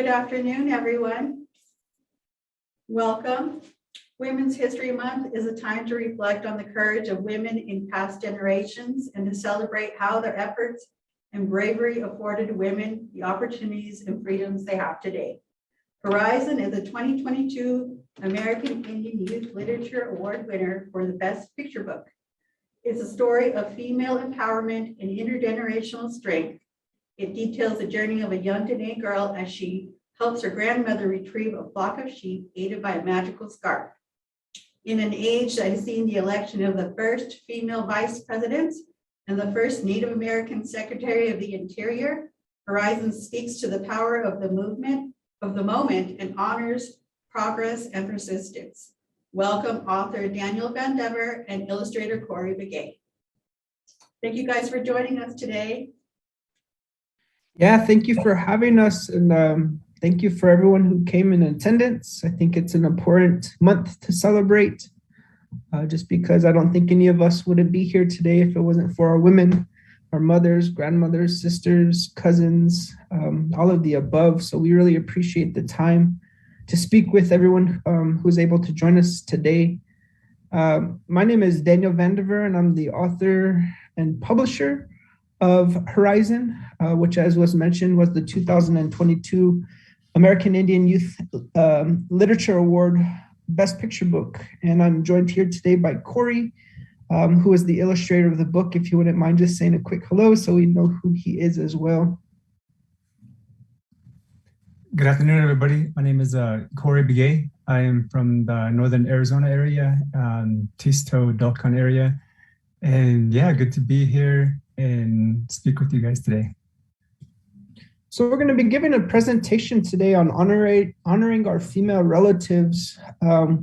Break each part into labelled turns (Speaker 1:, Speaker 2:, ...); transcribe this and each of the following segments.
Speaker 1: afternoon, everyone. Welcome. Women's History Month is a time to reflect on the courage of women in past generations and to celebrate how their efforts and bravery afforded women the opportunities and freedoms they have today. Herizon is a 2022 American Indian Youth Literature Award winner for the Best Picture Book. It's a story of female empowerment and intergenerational strength. It details the journey of a young Diné girl as she helps her grandmother retrieve a flock of sheep aided by a magical scarf. In an age that has seen the election of the first female vice presidents and the first Native American Secretary of the Interior, Herizon speaks to the power of the movement, of the moment, and honors progress and persistence. Welcome author Daniel Vandever and illustrator Corey Begay. Thank you guys for joining us today.
Speaker 2: Yeah, thank you for having us, and thank you for everyone who came in attendance. I think it's an important month to celebrate, just because I don't think any of us would be here today if it wasn't for our women, our mothers, grandmothers, sisters, cousins, all of the above. So we really appreciate the time to speak with everyone who's able to join us today. My name is Daniel Vandever, and I'm the author and publisher of Herizon, which, as was mentioned, was the 2022 American Indian Youth Literature Award Best Picture Book. And I'm joined here today by Corey, who is the illustrator of the book. If you wouldn't mind just saying a quick hello so we know who he is as well.
Speaker 3: Good afternoon, everybody. My name is Corey Begay. I am from the Northern Arizona area, Tisto, Delcon area. And yeah, good to be here and speak with you guys today.
Speaker 2: So we're going to be giving a presentation today on honoring our female relatives,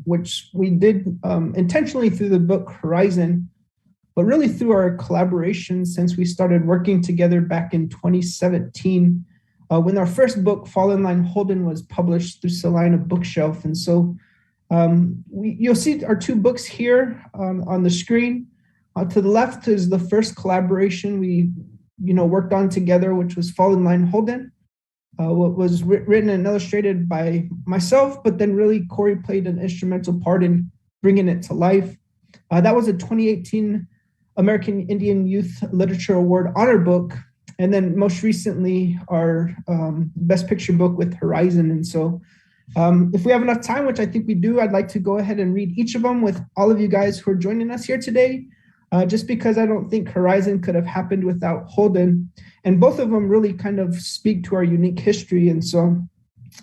Speaker 2: which we did intentionally through the book Herizon, but really through our collaboration since we started working together back in 2017, when our first book, Fall in Line Holden, was published through Salina Bookshelf. And so you'll see our two books here on the screen. To the left is the first collaboration we worked on together, which was Fall in Line Holden, what was written and illustrated by myself, but then really Corey played an instrumental part in bringing it to life. That was a 2018 American Indian Youth Literature Award honor book. And then most recently, our Best Picture book with Herizon. And so if we have enough time, which I think we do, I'd like to go ahead and read each of them with all of you guys who are joining us here today. Just because I don't think Herizon could have happened without Holden. And both of them really kind of speak to our unique history. And so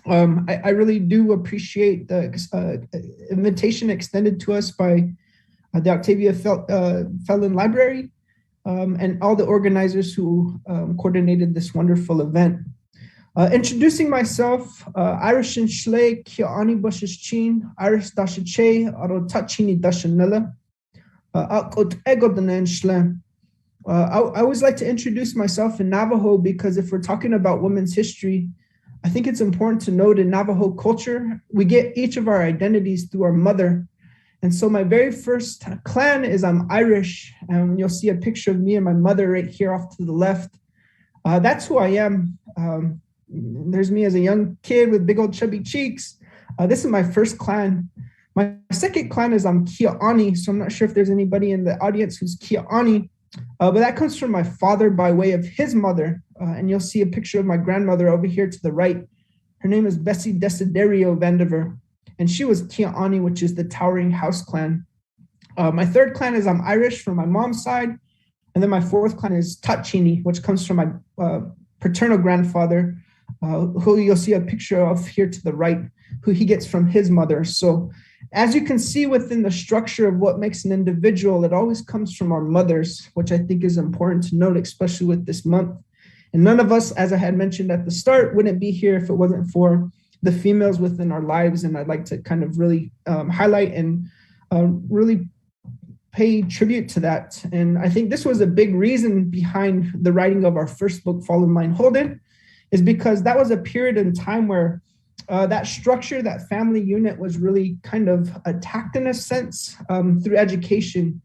Speaker 2: I really do appreciate the invitation extended to us by the Octavia Felon Library and all the organizers who coordinated this wonderful event. Introducing myself, Irish and Schley, Kiani Bushes Chin, Irish Dashache, Aro Tachini Dashanella. I always like to introduce myself in Navajo because if we're talking about women's history, I think it's important to note in Navajo culture, we get each of our identities through our mother. And so my very first clan is I'm Irish, and you'll see a picture of me and my mother right here off to the left. That's who I am. There's me as a young kid with big old chubby cheeks. This is my first clan. My second clan is I'm Kia'ani, so I'm not sure if there's anybody in the audience who's Kia'ani, but that comes from my father by way of his mother, and you'll see a picture of my grandmother over here to the right. Her name is Bessie Desiderio Vandever, and she was Kia'ani, which is the Towering House clan. My third clan is I'm Irish from my mom's side, and then my fourth clan is Tachini, which comes from my paternal grandfather, who you'll see a picture of here to the right, who he gets from his mother. So as you can see within the structure of what makes an individual, it always comes from our mothers, which I think is important to note, especially with this month. And none of us, as I had mentioned at the start, wouldn't be here if it wasn't for the females within our lives. And I'd like to kind of really highlight and really pay tribute to that. And I think this was a big reason behind the writing of our first book, Fall in Line Holden, is because that was a period in time where that structure, that family unit was really kind of attacked in a sense through education.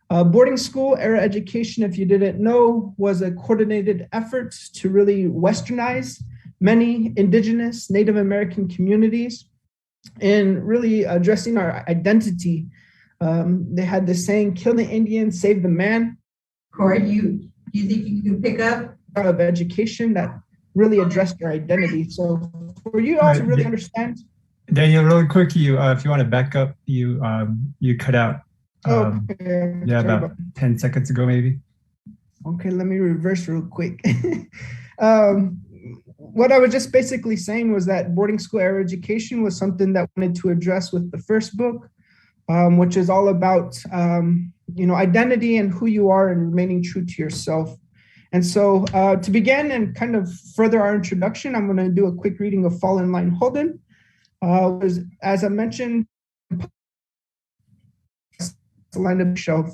Speaker 2: Boarding school era education, if you didn't know, was a coordinated effort to really westernize many Indigenous, Native American communities in really addressing our identity. They had this saying, kill the Indian, save the man.
Speaker 1: Corey, do you think you can pick up?
Speaker 2: Of education that really addressed our identity. So for you all to really understand.
Speaker 3: Daniel, really quick, if you want to back up, you cut out. About 10 seconds ago, maybe.
Speaker 2: Okay, let me reverse real quick. What I was just basically saying was that boarding school era education was something that I wanted to address with the first book, which is all about identity and who you are and remaining true to yourself. And so to begin and kind of further our introduction, I'm going to do a quick reading of Fall in Line Holden. As I mentioned, the line of shelf.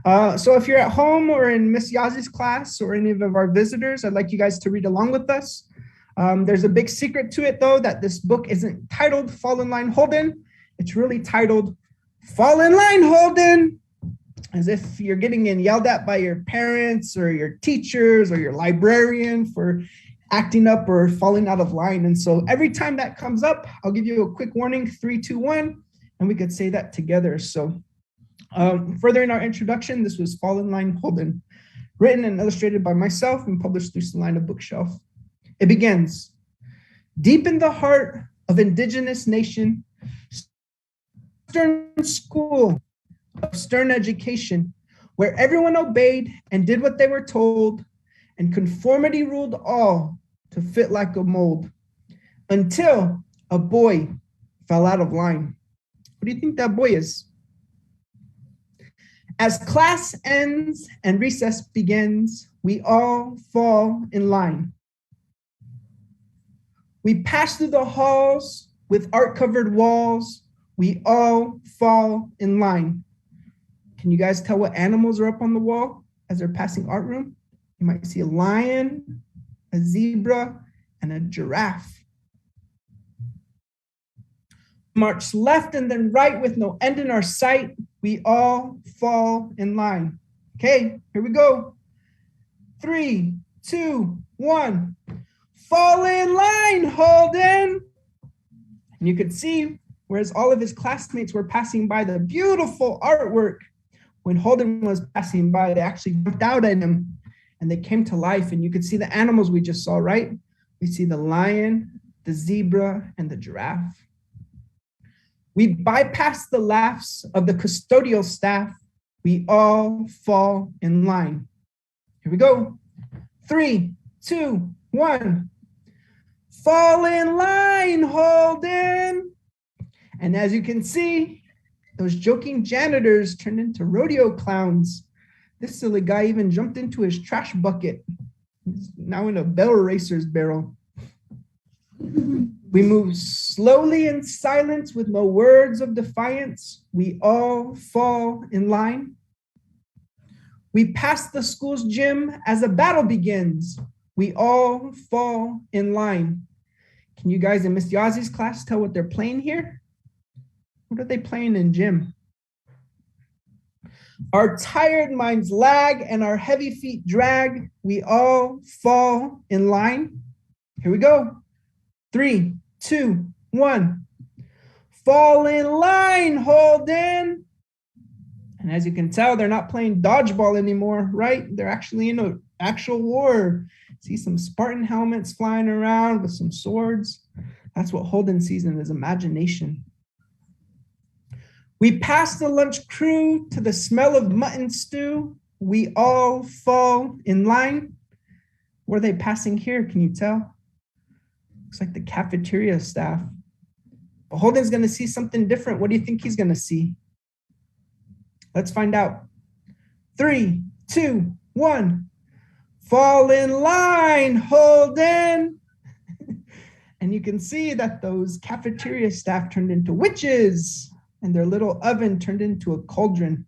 Speaker 2: So if you're at home or in Miss Yazi's class or any of our visitors, I'd like you guys to read along with us. There's a big secret to it, though, that this book isn't titled Fall in Line Holden. It's really titled Fall in Line Holden, as if you're getting yelled at by your parents or your teachers or your librarian for acting up or falling out of line. And so every time that comes up, I'll give you a quick warning, 3, 2, 1, and we could say that together. So further in our introduction, this was Fall in Line Holden, written and illustrated by myself and published through Salina Bookshelf. It begins, deep in the heart of Indigenous nation, stern school of stern education, where everyone obeyed and did what they were told, and conformity ruled all to fit like a mold, until a boy fell out of line. What do you think that boy is? As class ends and recess begins, we all fall in line. We pass through the halls with art-covered walls. We all fall in line. Can you guys tell what animals are up on the wall as they're passing art room? You might see a lion, a zebra, and a giraffe. March left and then right with no end in our sight. We all fall in line. Okay, here we go. 3, 2, 1. Fall in line, Holden. And you could see, whereas all of his classmates were passing by the beautiful artwork, when Holden was passing by, they actually jumped out at him and they came to life. And you could see the animals we just saw, right? We see the lion, the zebra, and the giraffe. We bypass the laughs of the custodial staff. We all fall in line. Here we go. 3, 2, 1. Fall in line, Holden. And as you can see, those joking janitors turned into rodeo clowns. This silly guy even jumped into his trash bucket. He's now in a barrel racer's barrel. We move slowly in silence with no words of defiance. We all fall in line. We pass the school's gym as a battle begins. We all fall in line. Can you guys in Miss Yazi's class tell what they're playing here? What are they playing in gym? Our tired minds lag and our heavy feet drag. We all fall in line. Here we go. 3, 2, 1. Fall in line, Holden. And as you can tell, they're not playing dodgeball anymore, right? They're actually in an actual war. See some Spartan helmets flying around with some swords. That's what Holden sees in his imagination. We pass the lunch crew to the smell of mutton stew. We all fall in line. What are they passing here? Can you tell? Looks like the cafeteria staff. But Holden's going to see something different. What do you think he's going to see? Let's find out. 3, 2, 1. Fall in line, Holden. And you can see that those cafeteria staff turned into witches and their little oven turned into a cauldron.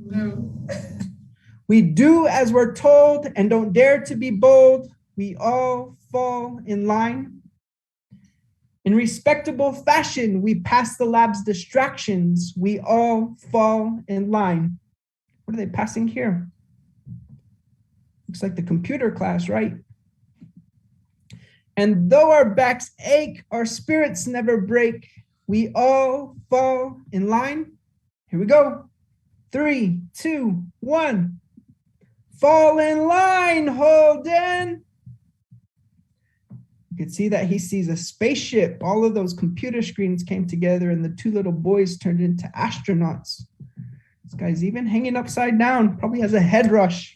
Speaker 2: No. We do as we're told and don't dare to be bold. We all fall in line. In respectable fashion, we pass the lab's distractions. We all fall in line. What are they passing here? Looks like the computer class, right? And though our backs ache, our spirits never break. We all fall in line. Here we go. 3, 2, 1. Fall in line, Holden. You can see that he sees a spaceship. All of those computer screens came together and the two little boys turned into astronauts. This guy's even hanging upside down, probably has a head rush.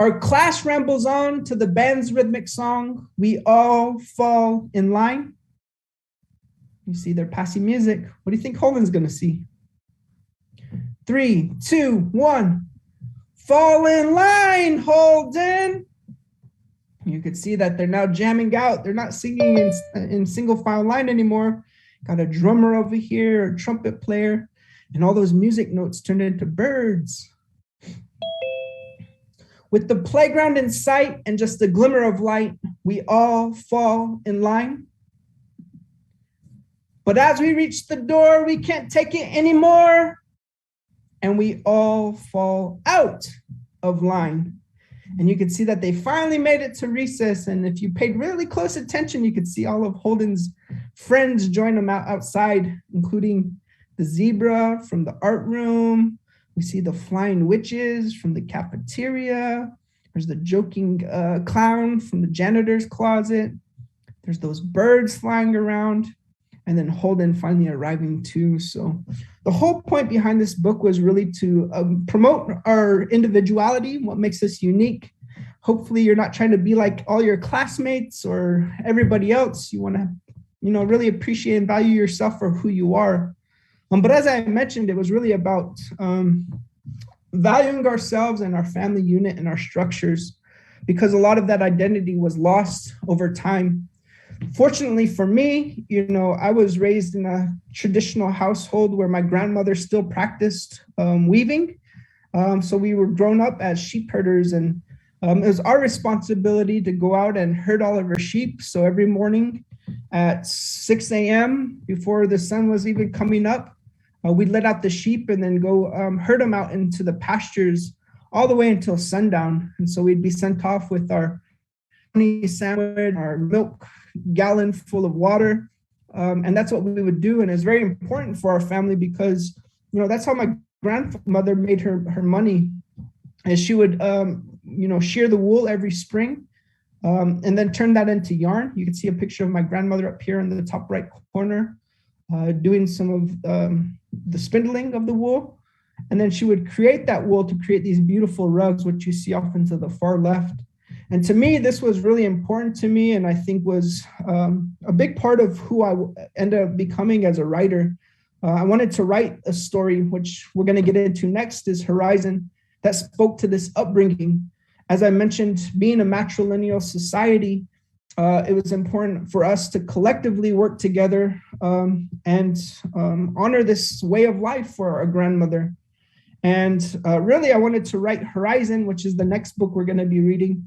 Speaker 2: Our class rambles on to the band's rhythmic song. We all fall in line. You see they're passing music. What do you think Holden's gonna see? 3, 2, 1. Fall in line, Holden. You could see that they're now jamming out. They're not singing in single file line anymore. Got a drummer over here, a trumpet player, and all those music notes turned into birds. With the playground in sight and just a glimmer of light, we all fall in line. But as we reach the door, we can't take it anymore. And we all fall out of line. And you could see that they finally made it to recess. And if you paid really close attention, you could see all of Holden's friends join them outside, including the zebra from the art room. We see the flying witches from the cafeteria. There's the joking clown from the janitor's closet. There's those birds flying around. And then Holden finally arriving too. So the whole point behind this book was really to promote our individuality, what makes us unique. Hopefully you're not trying to be like all your classmates or everybody else. You want to, really appreciate and value yourself for who you are. But as I mentioned, it was really about valuing ourselves and our family unit and our structures, because a lot of that identity was lost over time. Fortunately for me, I was raised in a traditional household where my grandmother still practiced weaving. So we were grown up as sheep herders, and it was our responsibility to go out and herd all of our sheep. So every morning at 6 a.m., before the sun was even coming up, we'd let out the sheep and then go herd them out into the pastures all the way until sundown. And so we'd be sent off with our sandwich, our milk gallon full of water. And that's what we would do. And it's very important for our family because, that's how my grandmother made her money. And she would, shear the wool every spring and then turn that into yarn. You can see a picture of my grandmother up here in the top right corner doing some of the spindling of the wool. And then she would create that wool to create these beautiful rugs, which you see off into the far left. And to me, this was really important to me, and I think was a big part of who I ended up becoming as a writer. I wanted to write a story, which we're going to get into next, is Herizon, that spoke to this upbringing. As I mentioned, being a matrilineal society, it was important for us to collectively work together and honor this way of life for our grandmother. And really, I wanted to write Herizon, which is the next book we're going to be reading,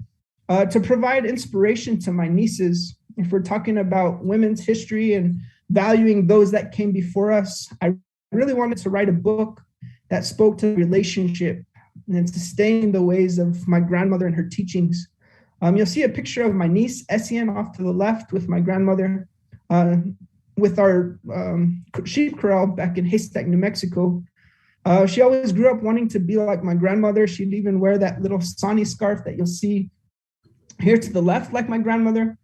Speaker 2: to provide inspiration to my nieces. If we're talking about women's history and valuing those that came before us, I really wanted to write a book that spoke to relationship and sustaining the ways of my grandmother and her teachings. You'll see a picture of my niece, Essien, off to the left with my grandmother, with our sheep corral back in Haystack, New Mexico. She always grew up wanting to be like my grandmother. She'd even wear that little sani scarf that you'll see here to the left, like my grandmother.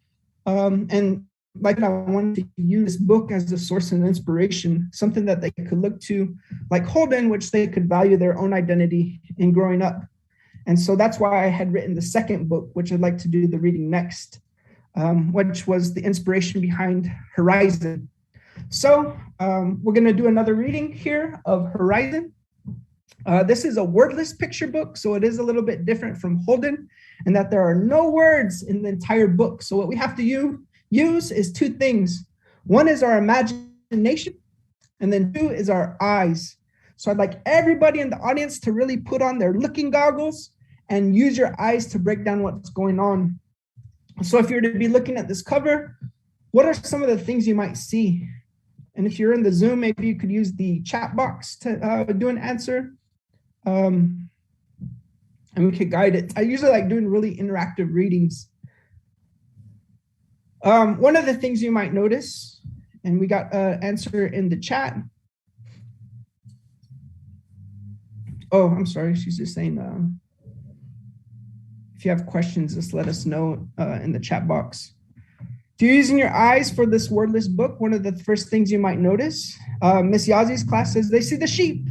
Speaker 2: And like I wanted to use this book as a source of inspiration, something that they could look to, like Holden, which they could value their own identity in growing up. And so that's why I had written the second book, which I'd like to do the reading next, which was the inspiration behind Herizon. So we're going to do another reading here of Herizon. This is a wordless picture book, so it is a little bit different from Holden in that there are no words in the entire book. So what we have to use is two things. One is our imagination, and then two is our eyes. So I'd like everybody in the audience to really put on their looking goggles and use your eyes to break down what's going on. So if you're to be looking at this cover, what are some of the things you might see? And if you're in the Zoom, maybe you could use the chat box to do an answer. And we could guide it. I usually like doing really interactive readings. One of the things you might notice, and we got an answer in the chat. Oh, I'm sorry. She's just saying, if you have questions, just let us know in the chat box. If you're using your eyes for this wordless book, one of the first things you might notice, Miss Yazi's class says they see the sheep.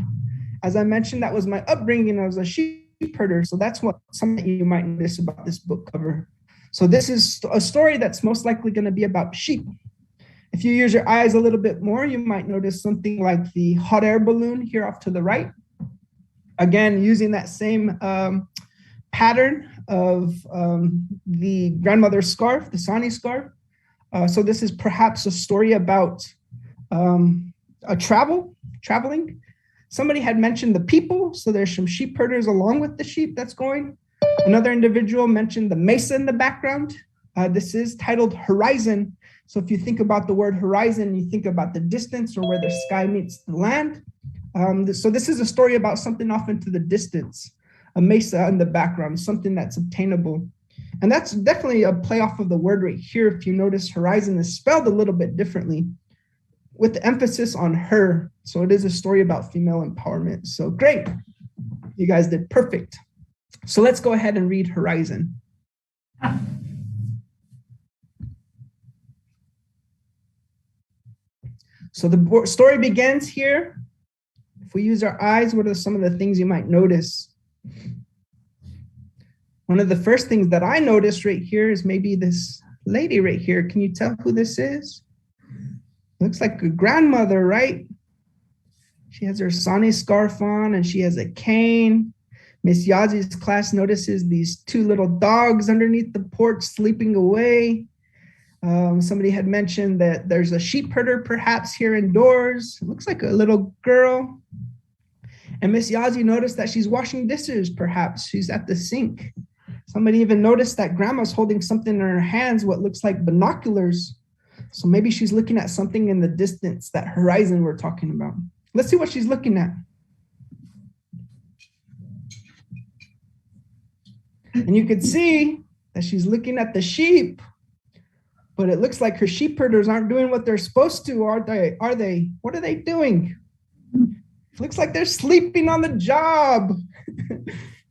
Speaker 2: As I mentioned, that was my upbringing. I was a sheep herder. So that's something you might notice about this book cover. So this is a story that's most likely going to be about sheep. If you use your eyes a little bit more, you might notice something like the hot air balloon here off to the right. Again, using that same pattern of the grandmother's scarf, the Sani scarf. So this is perhaps a story about traveling. Somebody had mentioned the people, so there's some sheep herders along with the sheep that's going. Another individual mentioned the mesa in the background. This is titled Herizon. So if you think about the word horizon, you think about the distance or where the sky meets the land. So this is a story about something off into the distance, a mesa in the background, something that's obtainable. And that's definitely a play off of the word right here. If you notice, horizon is spelled a little bit differently with the emphasis on her. So it is a story about female empowerment. So great. You guys did perfect. So let's go ahead and read Herizon. So the story begins here. If we use our eyes, what are some of the things you might notice? One of the first things that I noticed right here is maybe this lady right here. Can you tell who this is? Looks like a grandmother, right? She has her Sani scarf on and she has a cane. Miss Yazi's class notices these two little dogs underneath the porch sleeping away. Somebody had mentioned that there's a sheep herder perhaps here indoors. It looks like a little girl. And Miss Yazi noticed that she's washing dishes, perhaps. She's at the sink. Somebody even noticed that grandma's holding something in her hands, what looks like binoculars. So maybe she's looking at something in the distance, that horizon we're talking about. Let's see what she's looking at. And you could see that she's looking at the sheep, but it looks like her sheep herders aren't doing what they're supposed to, are they? What are they doing? It looks like they're sleeping on the job.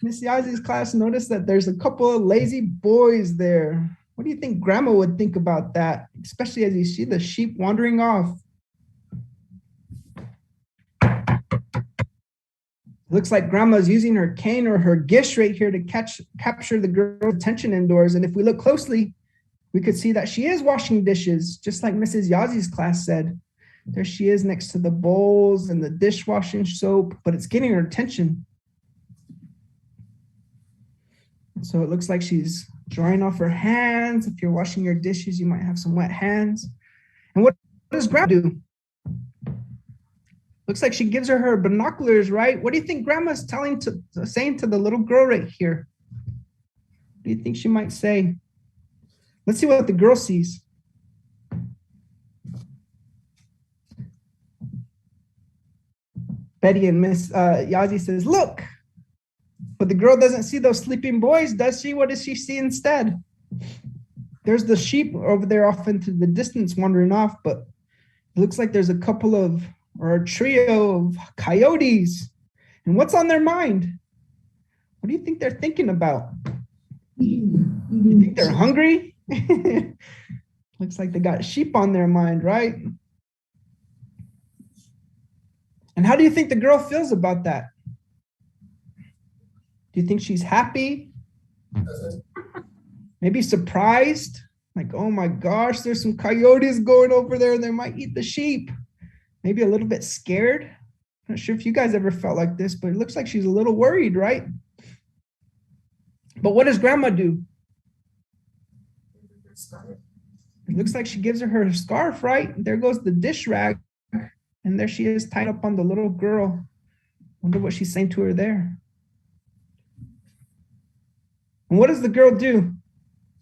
Speaker 2: Miss Yazi's class noticed that there's a couple of lazy boys there. What do you think grandma would think about that, especially as you see the sheep wandering off? Looks like grandma's using her cane or her gish right here to capture the girl's attention indoors. And if we look closely, we could see that she is washing dishes, just like Mrs. Yazi's class said. There she is next to the bowls and the dishwashing soap, but it's getting her attention. So it looks like she's drying off her hands. If you're washing your dishes, you might have some wet hands. And what does grandma do? Looks like she gives her binoculars, right? What do you think grandma's saying to the little girl right here? What do you think she might say? Let's see what the girl sees. Betty and Miss Yazi says, look. But the girl doesn't see those sleeping boys, does she? What does she see instead? There's the sheep over there off into the distance wandering off, but it looks like there's a couple of, or a trio of coyotes. And what's on their mind? What do you think they're thinking about? You think they're hungry? Looks like they got sheep on their mind, right? And how do you think the girl feels about that? Do you think she's happy? Maybe surprised? Like, oh my gosh, there's some coyotes going over there and they might eat the sheep. Maybe a little bit scared. I'm not sure if you guys ever felt like this, but it looks like she's a little worried, right? But what does grandma do? It looks like she gives her scarf, right? There goes the dish rag. And there she is tied up on the little girl. Wonder what she's saying to her there. And what does the girl do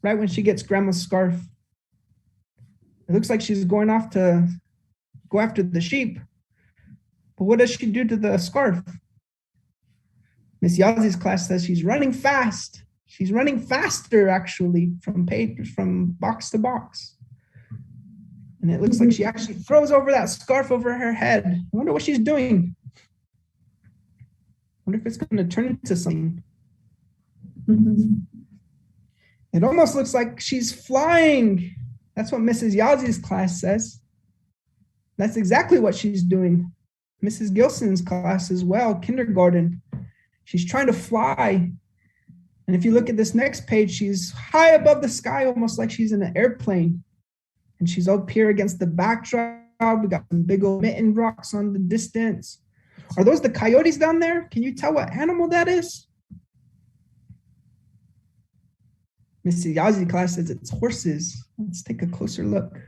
Speaker 2: right when she gets grandma's scarf? It looks like she's going off to go after the sheep. But what does she do to the scarf? Miss Yazi's class says she's running fast. She's running faster, actually, from box to box. And it looks like she actually throws over that scarf over her head. I wonder what she's doing. I wonder if it's going to turn into something. It almost looks like she's flying. That's what Mrs. Yazi's class says. That's exactly what she's doing. Mrs. Gilson's class as well, kindergarten. She's trying to fly. And if you look at this next page, she's high above the sky, almost like she's in an airplane. And she's up here against the backdrop. We got some big old mitten rocks on the distance. Are those the coyotes down there? Can you tell what animal that is? Mrs. Yazi class says it's horses. Let's take a closer look.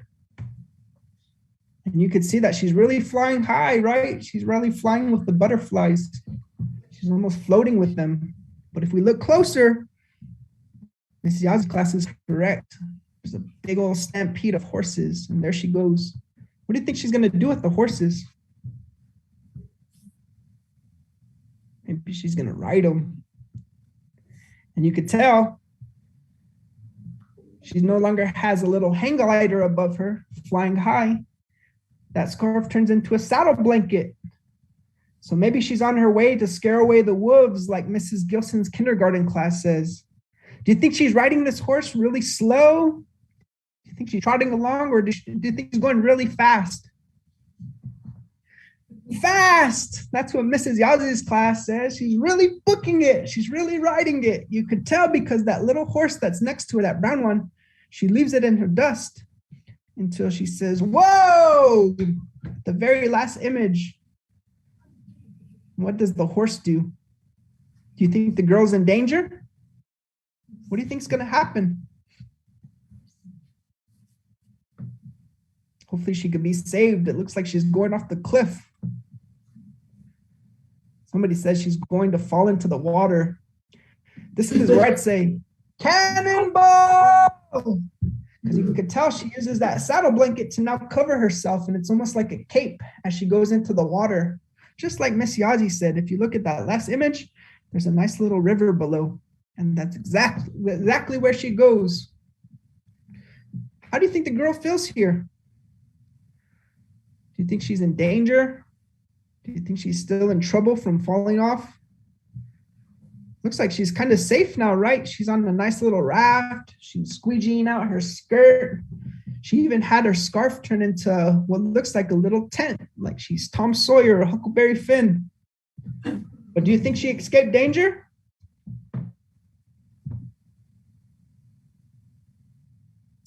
Speaker 2: And you can see that she's really flying high, right? She's really flying with the butterflies. She's almost floating with them. But if we look closer, Mrs. Yazi's class is correct. There's a big old stampede of horses, and there she goes. What do you think she's going to do with the horses? Maybe she's going to ride them. And you could tell she no longer has a little hang glider above her, flying high. That scarf turns into a saddle blanket. So maybe she's on her way to scare away the wolves, like Mrs. Gilson's kindergarten class says. Do you think she's riding this horse really slow? Do you think she's trotting along, or do you think she's going really fast? Fast! That's what Mrs. Yazi's class says. She's really booking it. She's really riding it. You could tell because that little horse that's next to her, that brown one, she leaves it in her dust until she says, whoa! The very last image. What does the horse do? Do you think the girl's in danger? What do you think's going to happen? Hopefully she could be saved. It looks like she's going off the cliff. Somebody says she's going to fall into the water. This is where I'd say, cannonball! Because you could tell she uses that saddle blanket to now cover herself, and it's almost like a cape as she goes into the water. Just like Miss Yazi said, if you look at that last image, there's a nice little river below, and that's exactly where she goes. How do you think the girl feels here? Do you think she's in danger? Do you think she's still in trouble from falling off? Looks like she's kind of safe now, right? She's on a nice little raft. She's squeegeeing out her skirt. She even had her scarf turn into what looks like a little tent, like she's Tom Sawyer or Huckleberry Finn. But do you think she escaped danger?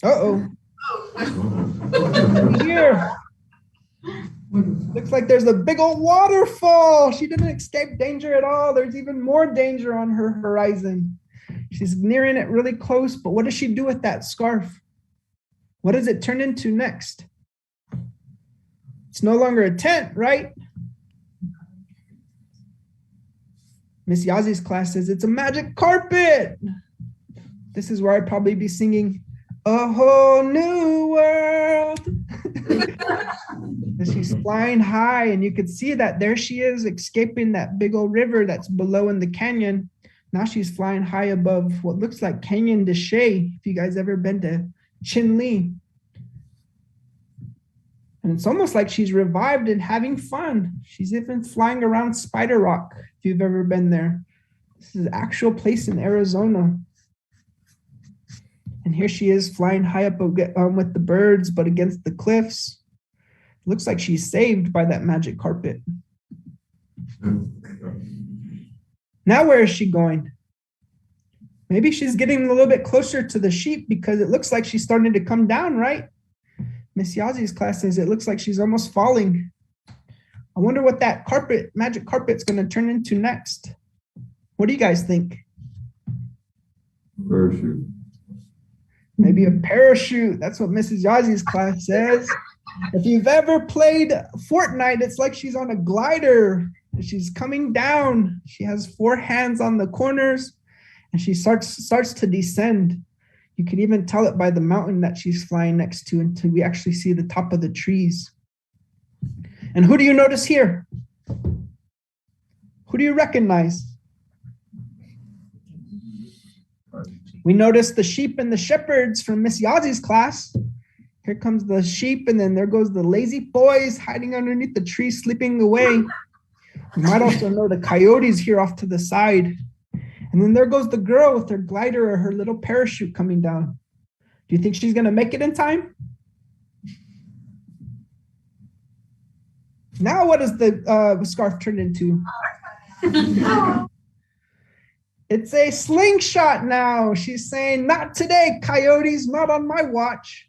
Speaker 2: Uh-oh. Here. Looks like there's a big old waterfall. She didn't escape danger at all. There's even more danger on her horizon. She's nearing it really close, but what does she do with that scarf? What does it turn into next? It's no longer a tent, right? Miss Yazi's class says it's a magic carpet. This is where I'd probably be singing, "A Whole New World." She's flying high, and you could see that there she is escaping that big old river that's below in the canyon. Now she's flying high above what looks like Canyon de Chelly, if you guys ever been to Chinle. And it's almost like she's revived and having fun. She's even flying around Spider Rock, if you've ever been there. This is an actual place in Arizona. And here she is flying high up with the birds, but against the cliffs. Looks like she's saved by that magic carpet. Now where is she going? Maybe she's getting a little bit closer to the sheep because it looks like she's starting to come down, right? Miss Yazi's class says it looks like she's almost falling. I wonder what that carpet, magic carpet's going to turn into next. What do you guys think?
Speaker 4: Parachute.
Speaker 2: Maybe a parachute. That's what Mrs. Yazi's class says. If you've ever played Fortnite, it's like she's on a glider. She's coming down. She has 4 hands on the corners, and she starts to descend. You can even tell it by the mountain that she's flying next to until we actually see the top of the trees. And who do you notice here? Who do you recognize? We notice the sheep and the shepherds from Miss Yazi's class. Here comes the sheep, and then there goes the lazy boys hiding underneath the tree, sleeping away. We might also know the coyotes here off to the side. And then there goes the girl with her glider or her little parachute coming down. Do you think she's going to make it in time? Now what does the scarf turn into? It's a slingshot now. She's saying, not today, coyotes, not on my watch.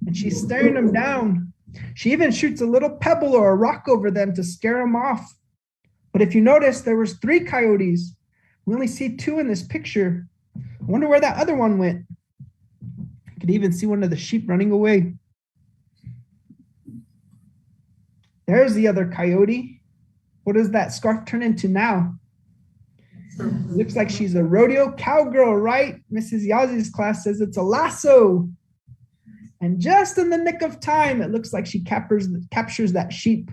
Speaker 2: And she's staring them down. She even shoots a little pebble or a rock over them to scare them off. But if you notice, there was 3 coyotes. We only see 2 in this picture. I wonder where that other one went. You could even see one of the sheep running away. There's the other coyote. What does that scarf turn into now? Looks like she's a rodeo cowgirl, right? Mrs. Yazi's class says it's a lasso. And just in the nick of time, it looks like she captures that sheep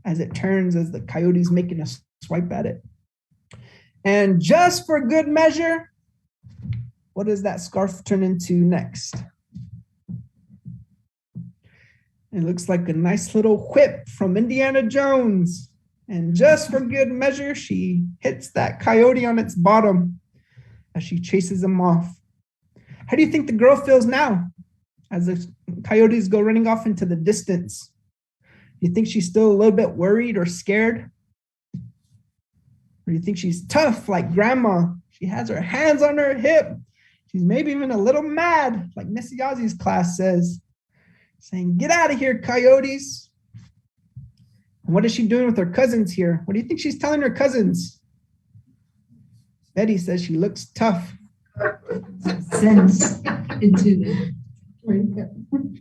Speaker 2: as it turns, as the coyote's making a swipe at it. And just for good measure, what does that scarf turn into next? It looks like a nice little whip from Indiana Jones. And just for good measure, she hits that coyote on its bottom as she chases him off. How do you think the girl feels now as the coyotes go running off into the distance? Do you think she's still a little bit worried or scared? Or do you think she's tough like grandma? She has her hands on her hip. She's maybe even a little mad, like Miss Yazi's class says, saying, get out of here, coyotes. And what is she doing with her cousins here? What do you think she's telling her cousins? Betty says she looks tough.
Speaker 4: Sense into the.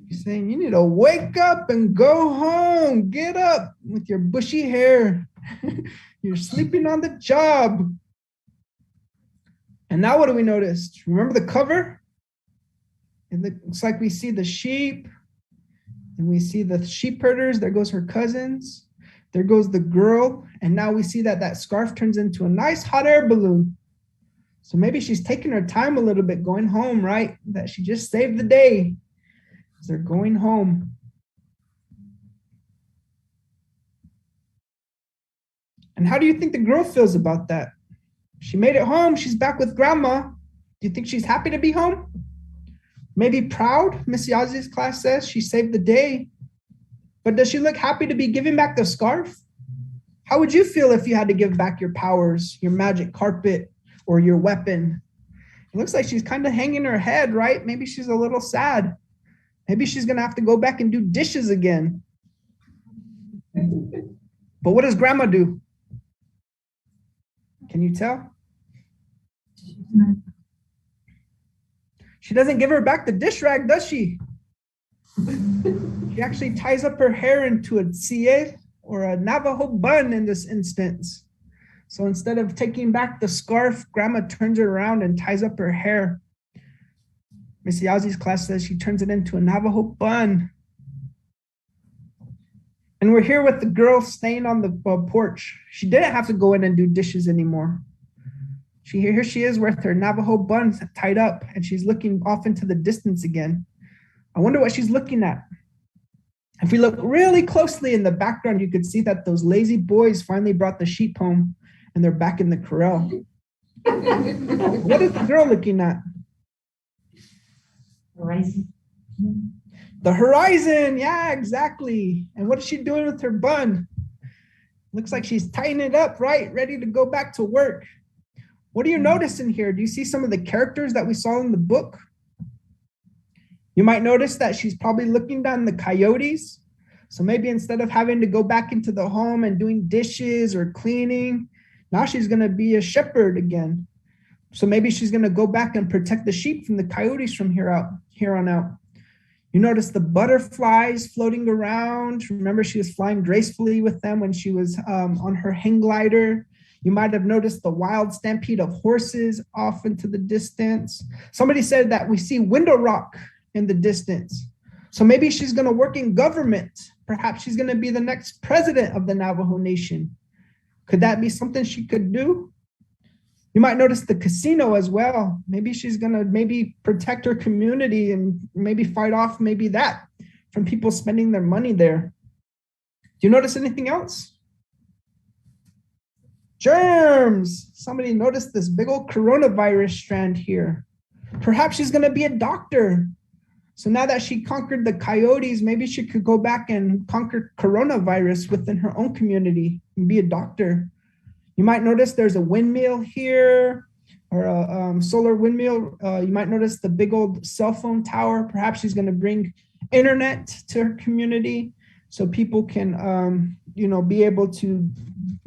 Speaker 2: She's saying, you need to wake up and go home. Get up with your bushy hair. You're sleeping on the job. And now what do we notice? Remember the cover? It looks like we see the sheep. And we see the sheep herders. There goes her cousins. There goes the girl. And now we see that that scarf turns into a nice hot air balloon. So maybe she's taking her time a little bit going home, right? That she just saved the day as they're going home. And how do you think the girl feels about that? She made it home. She's back with grandma. Do you think she's happy to be home? Maybe proud, Miss Yazi's class says. She saved the day. But does she look happy to be giving back the scarf? How would you feel if you had to give back your powers, your magic carpet, or your weapon? It looks like she's kind of hanging her head, right? Maybe she's a little sad. Maybe she's going to have to go back and do dishes again. But what does grandma do? Can you tell? She doesn't give her back the dish rag, does she? She actually ties up her hair into a tzie or a Navajo bun in this instance. So instead of taking back the scarf, grandma turns it around and ties up her hair. Miss Yazi's class says she turns it into a Navajo bun. And we're here with the girl staying on the porch. She didn't have to go in and do dishes anymore. Here she is with her Navajo bun tied up, and she's looking off into the distance again. I wonder what she's looking at. If we look really closely in the background, you could see that those lazy boys finally brought the sheep home, and they're back in the corral. What is the girl looking at?
Speaker 4: Horizon.
Speaker 2: The horizon, yeah, exactly. And what is she doing with her bun? Looks like she's tying it up, right? Ready to go back to work. What do you notice in here? Do you see some of the characters that we saw in the book? You might notice that she's probably looking down the coyotes. So maybe instead of having to go back into the home and doing dishes or cleaning, now she's going to be a shepherd again. So maybe she's going to go back and protect the sheep from the coyotes from here on out. You notice the butterflies floating around. Remember, she was flying gracefully with them when she was on her hang glider. You might have noticed the wild stampede of horses off into the distance. Somebody said that we see window rock in the distance. So maybe she's going to work in government. Perhaps she's going to be the next president of the Navajo Nation. Could that be something she could do? You might notice the casino as well. Maybe she's going to protect her community and maybe fight off maybe that from people spending their money there. Do you notice anything else? Germs. Somebody noticed this big old coronavirus strand here. Perhaps she's going to be a doctor. So now that she conquered the coyotes, maybe she could go back and conquer coronavirus within her own community and be a doctor. You might notice there's a windmill here, or a solar windmill. You might notice the big old cell phone tower. Perhaps she's going to bring internet to her community so people can, be able to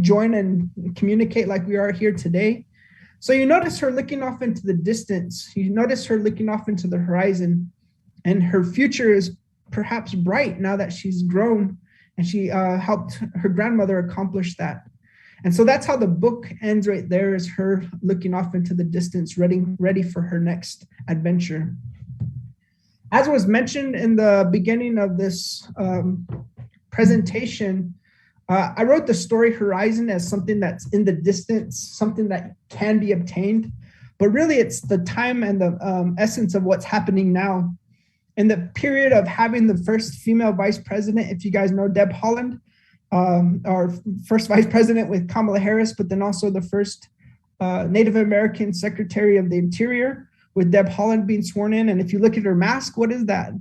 Speaker 2: join and communicate like we are here today. So you notice her looking off into the distance. You notice her looking off into the horizon, and her future is perhaps bright now that she's grown and she helped her grandmother accomplish that. And so that's how the book ends right there, is her looking off into the distance, ready for her next adventure. As was mentioned in the beginning of this presentation, I wrote the story Herizon as something that's in the distance, something that can be obtained, but really it's the time and the essence of what's happening now. In the period of having the first female vice president, if you guys know Deb Haaland, our first vice president with Kamala Harris, but then also the first Native American Secretary of the Interior with Deb Haaland being sworn in. And if you look at her mask, what is that?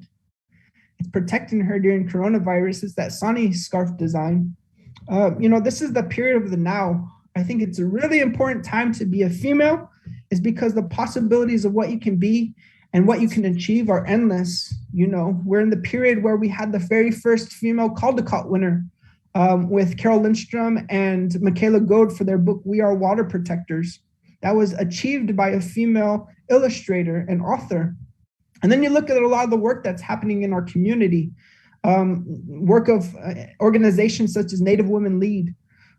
Speaker 2: It's protecting her during coronavirus. It's that Sani scarf design. This is the period of the now. I think it's a really important time to be a female, is because the possibilities of what you can be and what you can achieve are endless. We're in the period where we had the very first female Caldecott winner with Carol Lindstrom and Michaela Goad for their book, We Are Water Protectors. That was achieved by a female illustrator and author. And then you look at a lot of the work that's happening in our community, work of organizations such as Native Women Lead,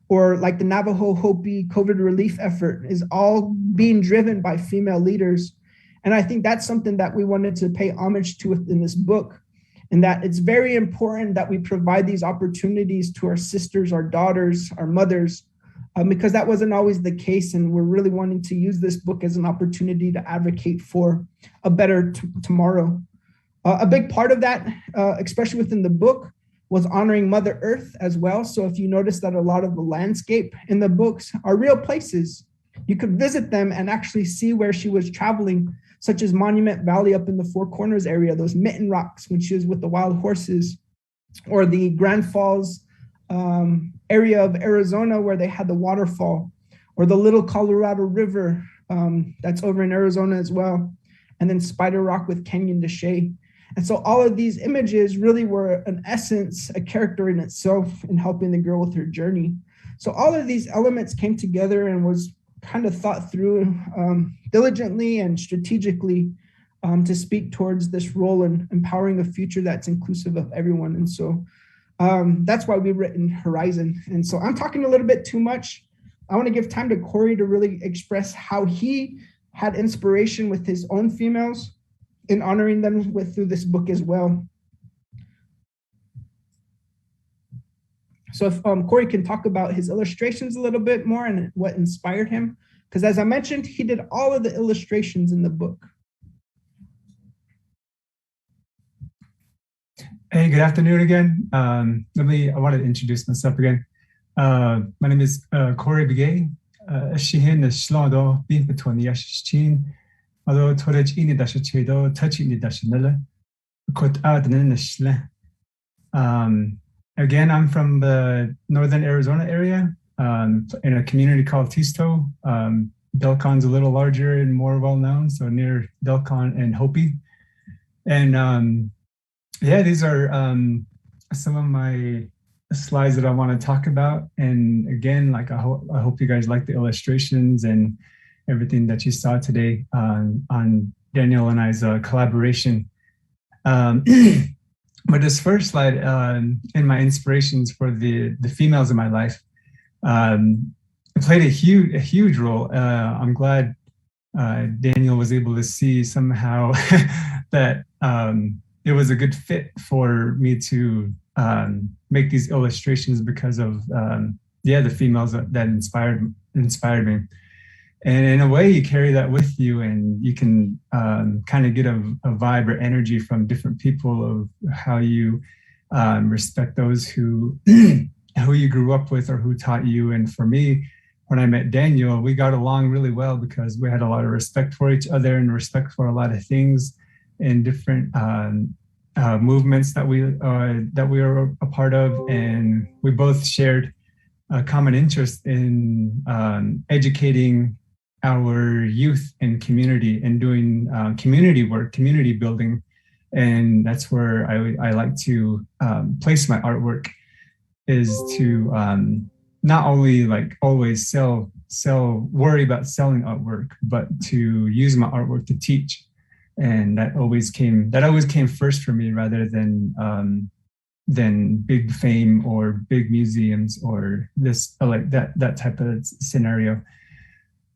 Speaker 2: or like the Navajo Hopi COVID relief effort, is all being driven by female leaders. And I think that's something that we wanted to pay homage to in this book, and that it's very important that we provide these opportunities to our sisters, our daughters, our mothers, because that wasn't always the case. And we're really wanting to use this book as an opportunity to advocate for a better tomorrow. A big part of that, especially within the book, was honoring Mother Earth as well. So if you notice that a lot of the landscape in the books are real places, you could visit them and actually see where she was traveling, such as Monument Valley up in the Four Corners area, those Mitten Rocks when she was with the wild horses, or the Grand Falls area of Arizona where they had the waterfall, or the Little Colorado River that's over in Arizona as well, and then Spider Rock with Canyon de Chelly. And so all of these images really were, in essence, a character in itself in helping the girl with her journey. So all of these elements came together and was kind of thought through diligently and strategically to speak towards this role in empowering a future that's inclusive of everyone. And so that's why we've written Herizon. And so I'm talking a little bit too much. I want to give time to Corey to really express how he had inspiration with his own females in honoring them through this book as well. So if Corey can talk about his illustrations a little bit more and what inspired him, because as I mentioned, he did all of the illustrations in the book.
Speaker 3: Hey, good afternoon again. I wanted to introduce myself again. My name is Corey Begay. Shihin Shlado being between Yashin, although Torage in the Dashachedo, touching the Dashanella, quote out in the Shle. Again, I'm from the northern Arizona area, in a community called Tisto. Delcon's a little larger and more well-known, so near Delcon and Hopi. And these are some of my slides that I want to talk about. And again, like I hope you guys like the illustrations and everything that you saw today on Daniel and I's collaboration. But this first slide in my inspirations for the females in my life, it played a huge role. I'm glad Daniel was able to see somehow that it was a good fit for me to make these illustrations because of the females that inspired me. And in a way, you carry that with you, and you can kind of get a vibe or energy from different people of how you respect those who who you grew up with or who taught you. And for me, when I met Daniel, we got along really well because we had a lot of respect for each other and respect for a lot of things and different movements that we were a part of, and we both shared a common interest in educating our youth and community and doing community work, community building. And that's where I like to place my artwork, is to not only like always worry about selling artwork, but to use my artwork to teach. And that always came first for me, rather than big fame or big museums or this like that type of scenario.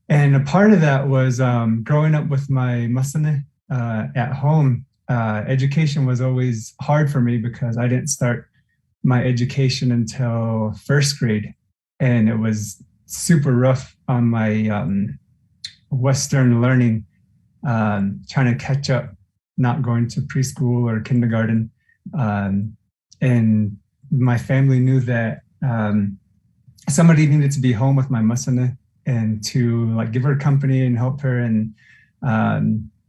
Speaker 3: And a part of that was growing up with my masane at home. Education was always hard for me because I didn't start my education until first grade, and it was super rough on my Western learning, trying to catch up, not going to preschool or kindergarten. And my family knew that somebody needed to be home with my masane and to like give her company and help her, and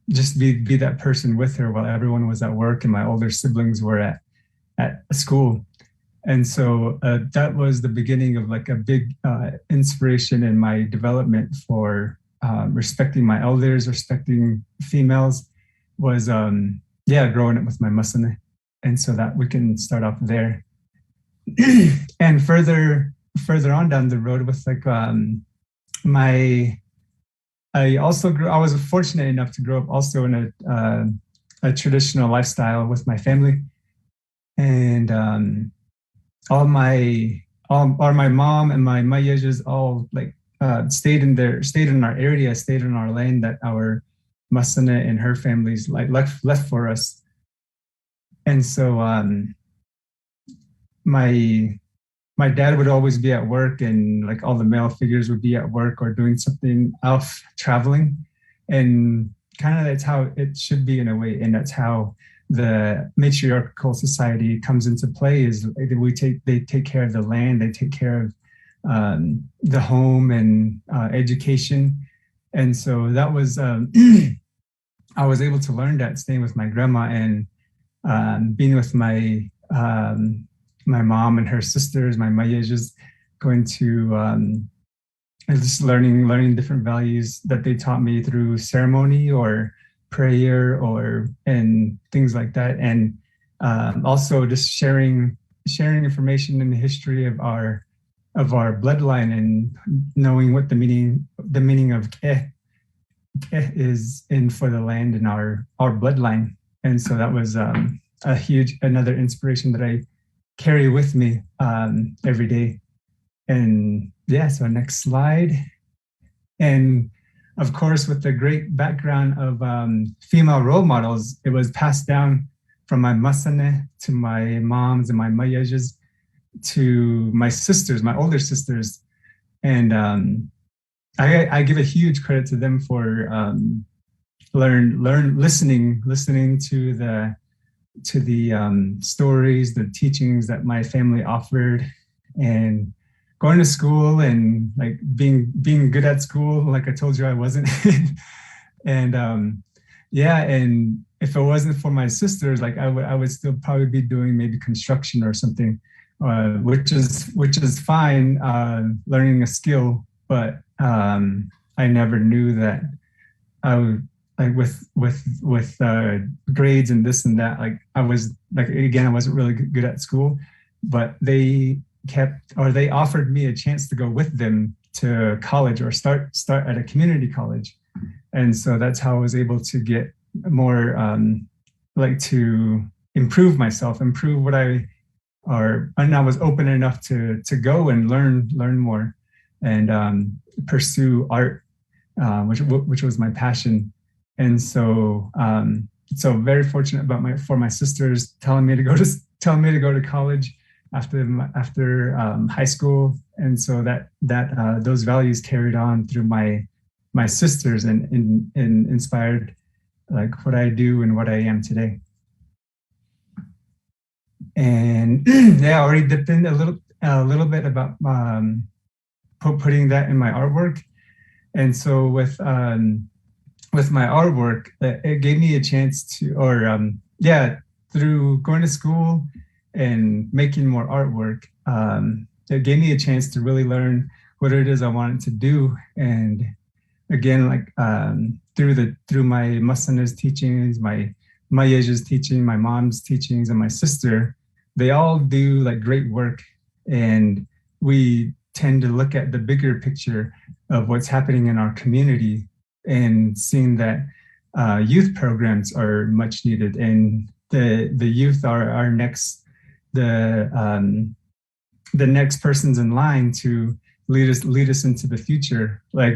Speaker 3: just be that person with her while everyone was at work and my older siblings were at school. And so that was the beginning of like a big inspiration in my development for respecting my elders, respecting females, was growing up with my masane. And so that we can start off there. And further on down the road with like I was fortunate enough to grow up also in a traditional lifestyle with my family. And all my mom and my mayejas all like stayed in our area, stayed in our lane that our masane and her families like left for us. And so my dad would always be at work, and like all the male figures would be at work or doing something else, traveling. And kind of that's how it should be in a way. And that's how the matriarchal society comes into play, is they take care of the land, they take care of the home and education. And so that was, I was able to learn that staying with my grandma and being with my mom and her sisters, my mayejas, going to and just learning different values that they taught me through ceremony or prayer and things like that. And also just sharing information in the history of our bloodline, and knowing what the meaning of ke is in for the land and our bloodline. And so that was another inspiration that I carry with me every day. And yeah, so next slide. And of course, with the great background of female role models, it was passed down from my masane to my moms and my mayejas to my sisters, my older sisters. And I give a huge credit to them for listening to the stories, the teachings that my family offered, and going to school and like being good at school, like I told you I wasn't. And and if it wasn't for my sisters, like I would still probably be doing maybe construction or something, which is fine, learning a skill, but I never knew that I would, like with grades and this and that, like I was like, again, I wasn't really good at school, but they offered me a chance to go with them to college or start at a community college. And so that's how I was able to get more like to improve myself, improve and I was open enough to go and learn more and pursue art, which was my passion. And so very fortunate for my sisters telling me to go to college after high school. And so that those values carried on through my my sisters and inspired like what I do and what I am today. And yeah, I already dipped in a little bit about putting that in my artwork. And so with my artwork, it gave me a chance to, through going to school and making more artwork, it gave me a chance to really learn what it is I wanted to do. And again, like through my Masana's teachings, my Mayeja's teaching, my mom's teachings, and my sister, they all do like great work. And we tend to look at the bigger picture of what's happening in our community and seeing that youth programs are much needed, and the youth are our next the next persons in line to lead us into the future. Like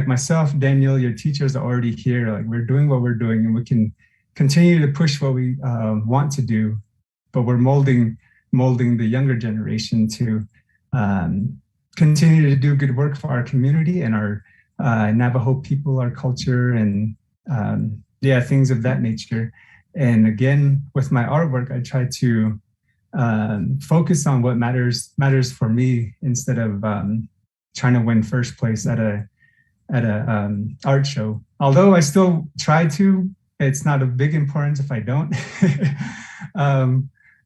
Speaker 3: myself, Daniel, your teachers are already here. Like we're doing what we're doing, and we can continue to push what we want to do, but we're molding the younger generation to continue to do good work for our community and our Navajo people, our culture, and things of that nature. And again, with my artwork, I try to focus on what matters for me instead of trying to win first place at a art show. Although I still try to, it's not of big importance if I don't.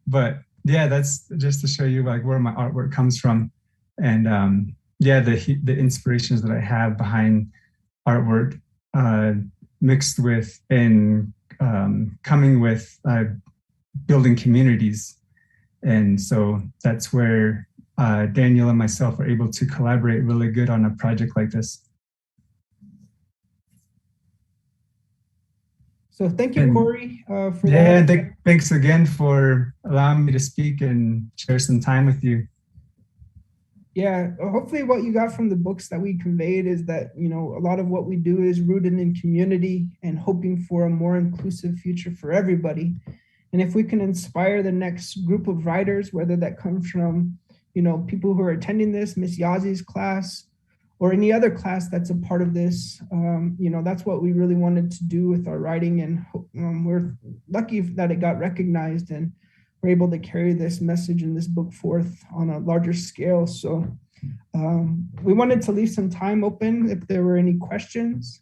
Speaker 3: But yeah, that's just to show you like where my artwork comes from, and the inspirations that I have behind artwork mixed with and coming with building communities. And so that's where Daniel and myself are able to collaborate really good on a project like this.
Speaker 2: So thank you, Corey, for that.
Speaker 3: Yeah, thanks again for allowing me to speak and share some time with you.
Speaker 2: Yeah, hopefully what you got from the books that we conveyed is that, you know, a lot of what we do is rooted in community and hoping for a more inclusive future for everybody. And if we can inspire the next group of writers, whether that comes from, you know, people who are attending this, Miss Yazi's class, or any other class that's a part of this, you know, that's what we really wanted to do with our writing. And we're lucky that it got recognized and we're able to carry this message and this book forth on a larger scale. So we wanted to leave some time open if there were any questions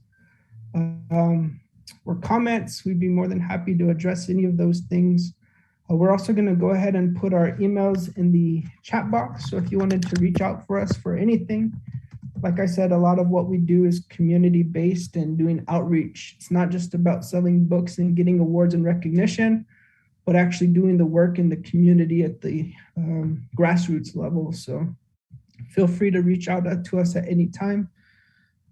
Speaker 2: or comments. We'd be more than happy to address any of those things. We're also going to go ahead and put our emails in the chat box. So if you wanted to reach out for us for anything, like I said, a lot of what we do is community-based and doing outreach. It's not just about selling books and getting awards and recognition, but actually doing the work in the community at the grassroots level. So feel free to reach out to us at any time.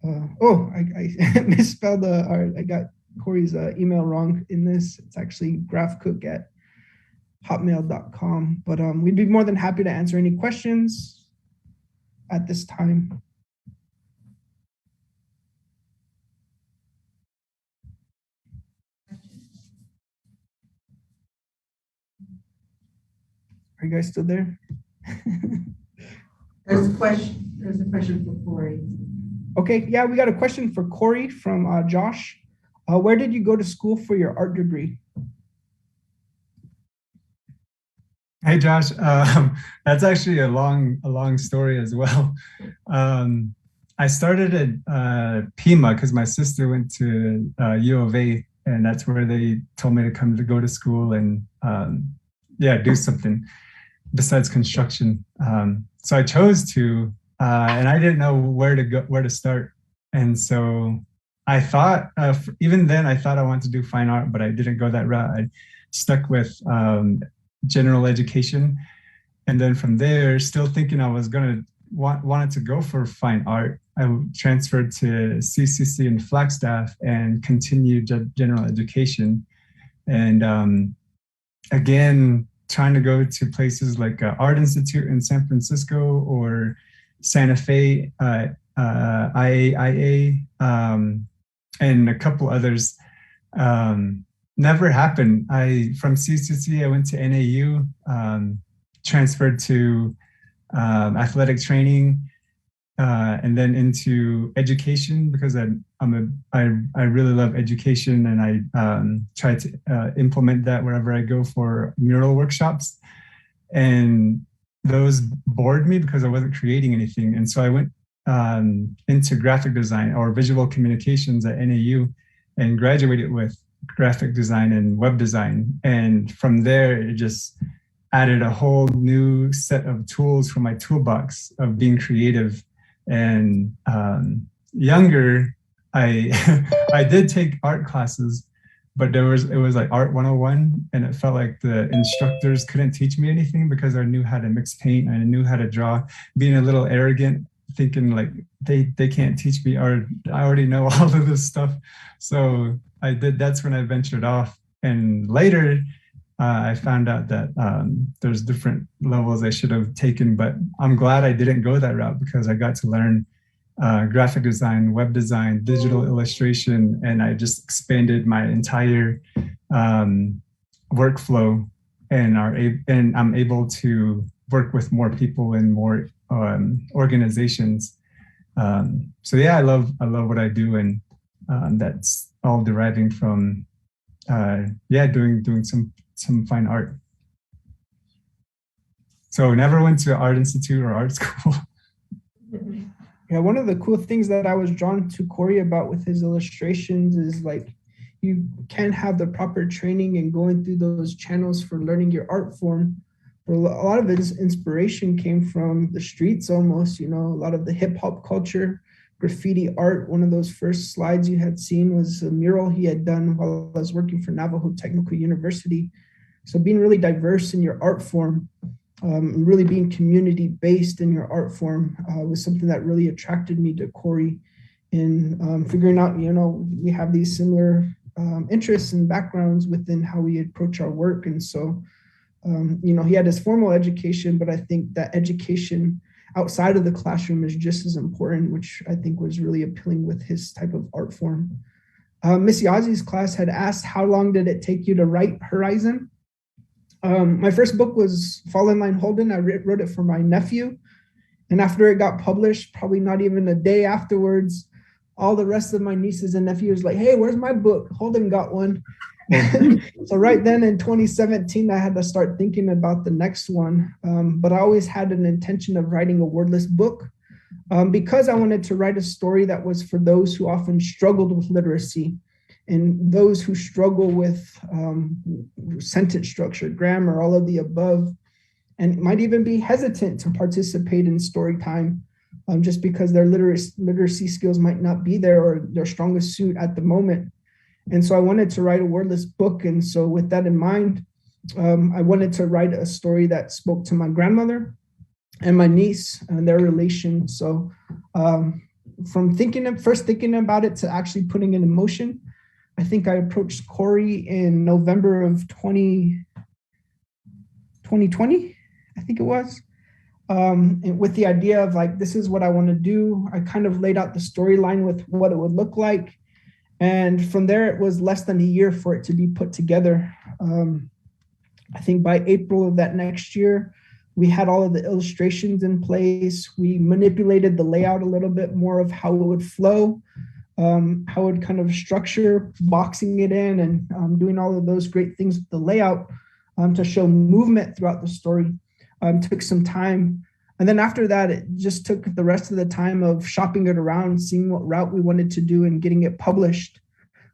Speaker 2: I misspelled I got Corey's email wrong in this. It's actually graphcook@hotmail.com. But we'd be more than happy to answer any questions at this time. Are you guys still there?
Speaker 1: There's a question for Corey.
Speaker 2: Okay, yeah, we got a question for Corey from Josh. Where did you go to school for your art degree?
Speaker 3: Hey, Josh. That's actually a long story as well. I started at Pima because my sister went to U of A, and that's where they told me to go to school and do something besides construction. So I chose to, and I didn't know where to start. And so I thought, even then I thought I wanted to do fine art, but I didn't go that route. I stuck with general education. And then from there, still thinking I was gonna wanted to go for fine art, I transferred to CCC in Flagstaff and continued general education. And again, trying to go to places like Art Institute in San Francisco or Santa Fe, IAIA, and a couple others. Never happened. From CCC, I went to NAU, transferred to athletic training, and then into education because I really love education, and I try to implement that wherever I go for mural workshops. And those bored me because I wasn't creating anything. And so I went into graphic design or visual communications at NAU and graduated with graphic design and web design. And from there, it just added a whole new set of tools for my toolbox of being creative. And younger, I I did take art classes, but it was like art 101, and it felt like the instructors couldn't teach me anything because I knew how to mix paint and I knew how to draw, being a little arrogant, thinking like they can't teach me art. I already know all of this stuff. So that's when I ventured off. And later I found out that there's different levels I should have taken, but I'm glad I didn't go that route because I got to learn graphic design, web design, digital illustration, and I just expanded my entire workflow, and I'm able to work with more people and more organizations. So yeah, I love what I do, and that's all deriving from doing some fine art. So never went to art institute or art school.
Speaker 2: Yeah, one of the cool things that I was drawn to Corey about with his illustrations is like you can have the proper training and going through those channels for learning your art form. But a lot of his inspiration came from the streets almost, a lot of the hip hop culture, graffiti art. One of those first slides you had seen was a mural he had done while I was working for Navajo Technical University. So being really diverse in your art form, really being community-based in your art form was something that really attracted me to Corey in figuring out, we have these similar interests and backgrounds within how we approach our work. And so, he had his formal education, but I think that education outside of the classroom is just as important, which I think was really appealing with his type of art form. Miss Yazi's class had asked, how long did it take you to write Herizon? My first book was Fall in Line Holden. I wrote it for my nephew. And after it got published, probably not even a day afterwards, all the rest of my nieces and nephews like, hey, where's my book? Holden got one. So right then in 2017, I had to start thinking about the next one. But I always had an intention of writing a wordless book because I wanted to write a story that was for those who often struggled with literacy and those who struggle with sentence structure, grammar, all of the above, and might even be hesitant to participate in story time just because their literacy skills might not be there or their strongest suit at the moment. And so I wanted to write a wordless book. And so with that in mind, I wanted to write a story that spoke to my grandmother and my niece and their relation. So from first thinking about it to actually putting it in motion, I think I approached Corey in November of 2020, I think it was, and with the idea of like, this is what I want to do. I kind of laid out the storyline with what it would look like. And from there, it was less than a year for it to be put together. I think by April of that next year, we had all of the illustrations in place. We manipulated the layout a little bit more of how it would flow. How it would kind of structure, boxing it in and doing all of those great things with the layout to show movement throughout the story took some time. And then after that, it just took the rest of the time of shopping it around, seeing what route we wanted to do and getting it published.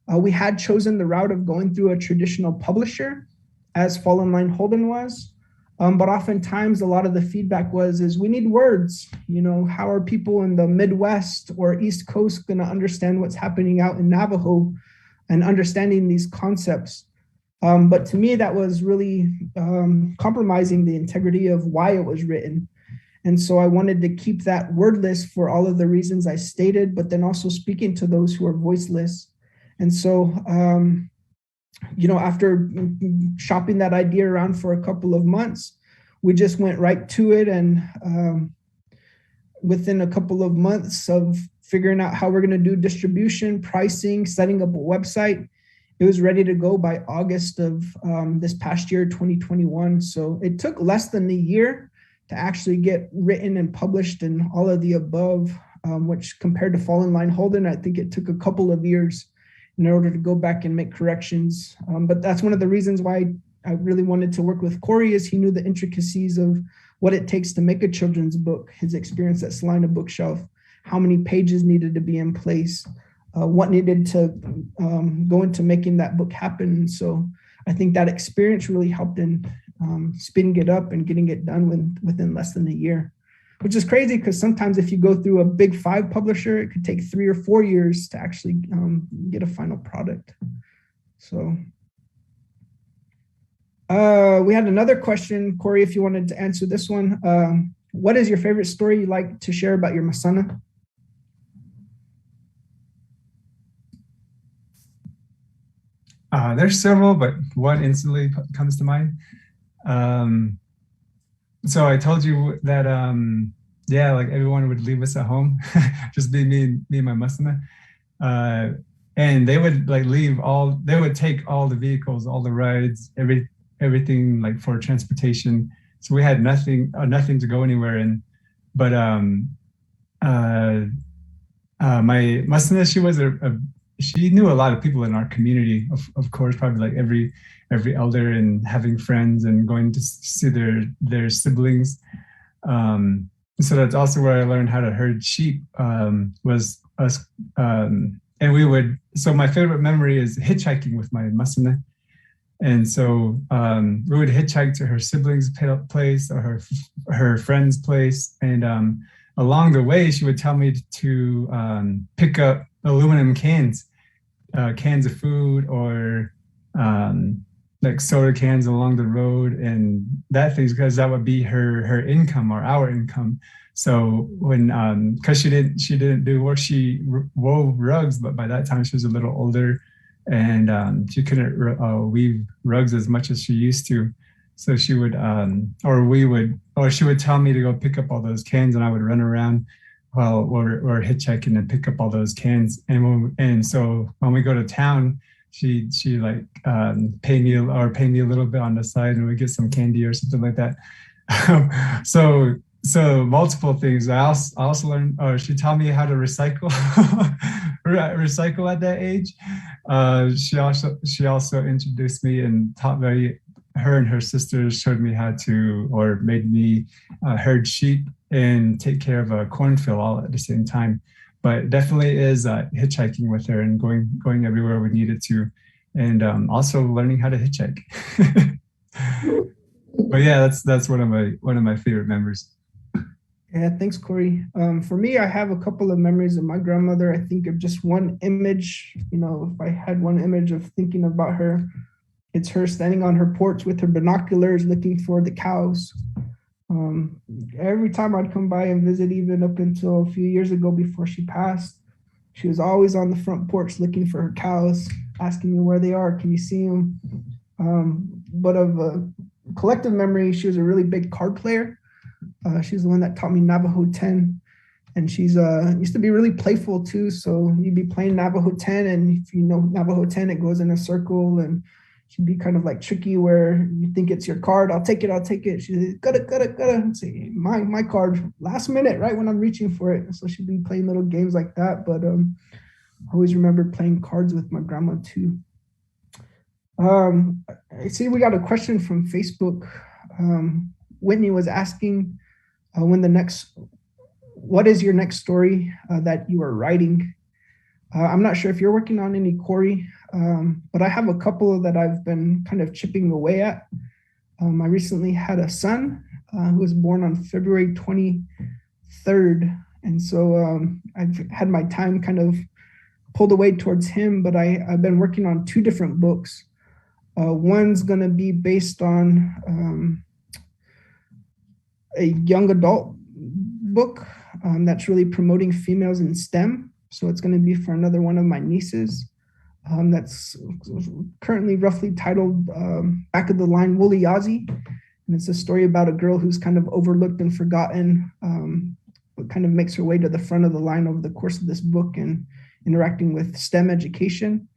Speaker 2: We had chosen the route of going through a traditional publisher as Fall in Line Holden was. But oftentimes a lot of the feedback is we need words. How are people in the Midwest or East Coast going to understand what's happening out in Navajo and understanding these concepts? But to me, that was really compromising the integrity of why it was written. And so I wanted to keep that wordless for all of the reasons I stated, but then also speaking to those who are voiceless. And so, after shopping that idea around for a couple of months, we just went right to it. And within a couple of months of figuring out how we're going to do distribution, pricing, setting up a website, it was ready to go by August of this past year, 2021. So it took less than a year to actually get written and published and all of the above, which compared to Fall in Line Holden, I think it took a couple of years in order to go back and make corrections. But that's one of the reasons why I really wanted to work with Corey, is he knew the intricacies of what it takes to make a children's book, his experience at Salina Bookshelf, how many pages needed to be in place, what needed to go into making that book happen. So I think that experience really helped in speeding it up and getting it done within less than a year, which is crazy because sometimes if you go through a big 5 publisher, it could take 3 or 4 years to actually get a final product. So we had another question, Corey, if you wanted to answer this one. What is your favorite story you'd like to share about your Masana?
Speaker 3: There's several, but one instantly comes to mind. So I told you that, yeah, like everyone would leave us at home, just be me and my Masana. And they would like they would take all the vehicles, all the rides, everything like for transportation. So we had nothing to go anywhere in. But my Masana, she knew a lot of people in our community, of course, probably like every elder, and having friends and going to see their siblings. So that's also where I learned how to herd sheep, was us. And so my favorite memory is hitchhiking with my Masana. And so we would hitchhike to her siblings' place or her friend's place. And along the way, she would tell me to pick up aluminum cans of food, or like soda cans along the road, and that things, because that would be her income or our income. So when because she didn't do work, she wove rugs, but by that time she was a little older, and she couldn't weave rugs as much as she used to. So she would she would tell me to go pick up all those cans, and I would run around while we're hitchhiking and pick up all those cans. And so when we go to town, she like pay me a little bit on the side, and we get some candy or something like that. So multiple things. I also learned, she taught me how to recycle recycle at that age. She also introduced me and taught me, her and her sisters showed me how to, or made me herd sheep and take care of a cornfield all at the same time. But definitely is hitchhiking with her and going everywhere we needed to, and also learning how to hitchhike. But yeah, that's one of my favorite memories.
Speaker 2: Yeah, thanks, Corey. For me, I have a couple of memories of my grandmother. I think of just one image. If I had one image of thinking about her, it's her standing on her porch with her binoculars looking for the cows. Every time I'd come by and visit, even up until a few years ago before she passed, she was always on the front porch looking for her cows, asking me where they are. Can you see them? But of a collective memory, she was a really big card player. She's the one that taught me Navajo 10. And she's used to be really playful too. So you'd be playing Navajo 10, and if you know Navajo 10, it goes in a circle, and she'd be kind of like tricky where you think it's your card. I'll take it. She's got it. Say, my card, last minute, right when I'm reaching for it. So she'd be playing little games like that. But I always remember playing cards with my grandma too. I see we got a question from Facebook. Whitney was asking what is your next story that you are writing? I'm not sure if you're working on any, Corey, but I have a couple that I've been kind of chipping away at. I recently had a son who was born on February 23rd. And so I've had my time kind of pulled away towards him, but I've been working on 2 different books. One's going to be based on a young adult book that's really promoting females in STEM. So it's going to be for another one of my nieces. That's currently roughly titled Back of the Line Woolly Yazzie. And it's a story about a girl who's kind of overlooked and forgotten, but kind of makes her way to the front of the line over the course of this book and interacting with STEM education.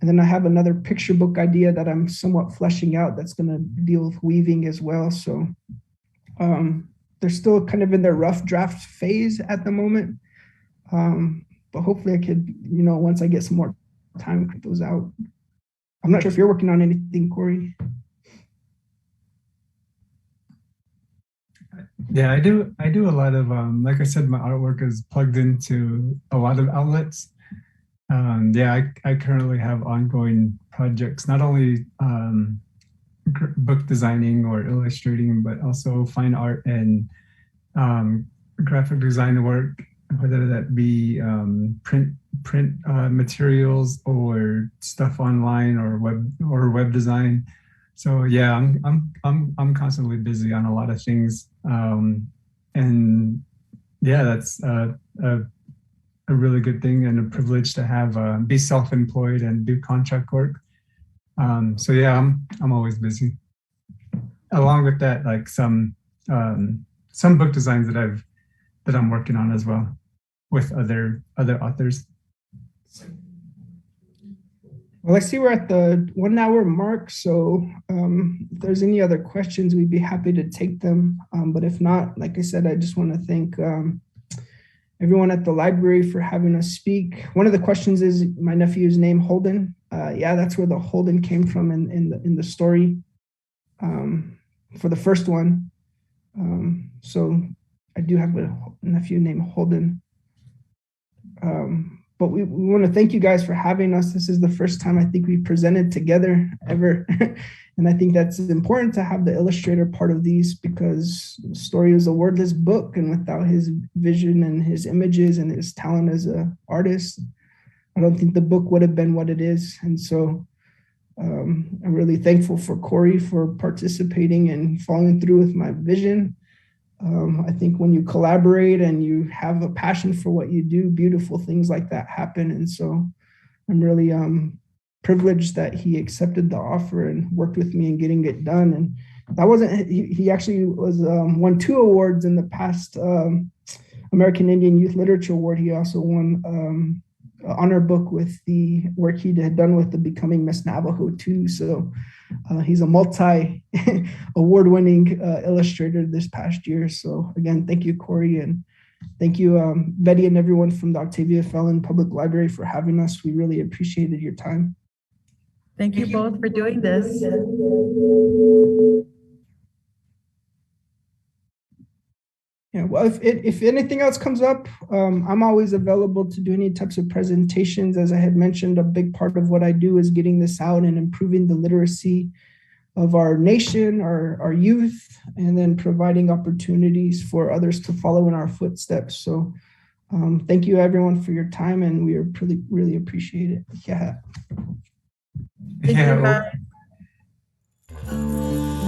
Speaker 2: And then I have another picture book idea that I'm somewhat fleshing out that's going to deal with weaving as well. So they're still kind of in their rough draft phase at the moment. But hopefully I could, once I get some more time, put those out. I'm not sure if you're working on anything, Corey.
Speaker 3: Yeah, I do a lot of, like I said, my artwork is plugged into a lot of outlets. I currently have ongoing projects, not only book designing or illustrating, but also fine art and graphic design work, whether that be print materials or stuff online or web design. So yeah, I'm constantly busy on a lot of things, and yeah, that's a really good thing and a privilege to have be self-employed and do contract work. So yeah, I'm always busy. Along with that, like some book designs that I'm working on as well with other authors.
Speaker 2: Well, I see we're at the 1 hour mark, so if there's any other questions, we'd be happy to take them. But if not, like I said, I just want to thank everyone at the library for having us speak. One of the questions is my nephew's name, Holden. Yeah, that's where the Holden came from in the story for the first one. So I do have a nephew named Holden. But we want to thank you guys for having us. This is the first time I think we presented together ever. And I think that's important to have the illustrator part of these, because the story is a wordless book, and without his vision and his images and his talent as an artist, I don't think the book would have been what it is. And so I'm really thankful for Corey for participating and following through with my vision. I think when you collaborate and you have a passion for what you do, beautiful things like that happen. And so I'm really privileged that he accepted the offer and worked with me in getting it done. And that wasn't, he actually was won 2 awards in the past American Indian Youth Literature Award. He also won an honor book with the work he had done with the Becoming Miss Navajo too. So he's a multi-award-winning illustrator this past year. So again, thank you, Corey, and thank you, Betty, and everyone from the Octavia Fellon Public Library for having us. We really appreciated your time.
Speaker 4: Thank you both for doing this.
Speaker 2: Yeah, well, if anything else comes up, I'm always available to do any types of presentations. As I had mentioned, a big part of what I do is getting this out and improving the literacy of our nation, our youth, and then providing opportunities for others to follow in our footsteps. So thank you, everyone, for your time, and we really appreciate it. Yeah.
Speaker 4: Thank you, guys.